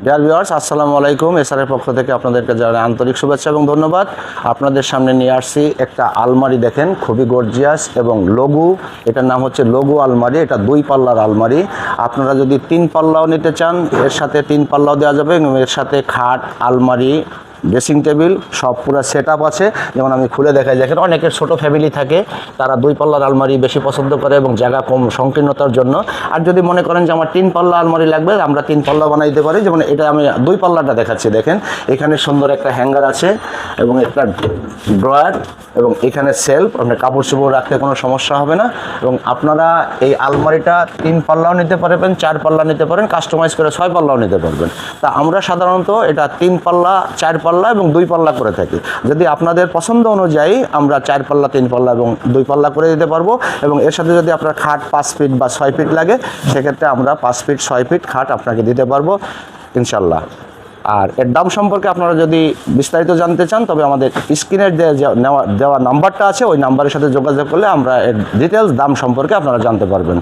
Dear viewers, আসসালামু আলাইকুম। এসআরের পক্ষ থেকে আপনাদেরকে জানাই আন্তরিক শুভেচ্ছা এবং ধন্যবাদ। আপনাদের সামনে নিয়ে আসছি একটা আলমারি, দেখেন খুবই গর্জিয়াস এবং লঘু। এটার নাম হচ্ছে লঘু আলমারি। এটা 2 পাল্লার আলমারি। আপনারা যদি 3 পাল্লাও নিতে চান, এর সাথে 3 পাল্লাও দেওয়া যাবে এবং এর সাথে খাট, আলমারি, ড্রেসিং টেবিল সব পুরো সেট আপ আছে। যেমন আমি খুলে দেখাই, দেখেন অনেকের ছোট ফ্যামিলি থাকে, তারা 2 পাল্লার আলমারি বেশি পছন্দ করে এবং জায়গা কম সংকীর্ণতার জন্য। আর যদি মনে করেন যে আমার 3 পাল্লা আলমারি লাগবে, আমরা 3 পাল্লা বানাই দিতে পারি। যেমন এটা আমি 2 পাল্লাটা দেখাচ্ছি, দেখেন এখানে সুন্দর একটা হ্যাঙ্গার আছে এবং একটা ড্রয়ার এবং এখানে সেলফ, আপনার কাপড় চোপড় রাখতে কোনো সমস্যা হবে না। এবং আপনারা এই আলমারিটা 3 পাল্লাও নিতে পারবেন, 4 পাল্লা নিতে পারেন, কাস্টমাইজ করে 6 পাল্লাও নিতে পারবেন। তা আমরা সাধারণত এটা 3 পাল্লা, 4 পাল্লা এবং 2 পাল্লা করে থাকি। যদি আপনাদের পছন্দ অনুযায়ী আমরা 4 পাল্লা, 3 পাল্লা এবং 2 পাল্লা করে দিতে পারবো। এবং এর সাথে যদি আপনার খাট 5 ফিট বা 6 ফিট লাগে, সেক্ষেত্রে আমরা 5 ফিট 6 ফিট খাট আপনাকে দিতে পারবো ইনশাল্লাহ। আর এর দাম সম্পর্কে আপনারা যদি বিস্তারিত জানতে চান, তবে আমাদের স্ক্রিনের দেওয়া নাম্বারটা আছে, ওই নাম্বারের সাথে যোগাযোগ করলে আমরা এর ডিটেলস দাম সম্পর্কে আপনারা জানতে পারবেন।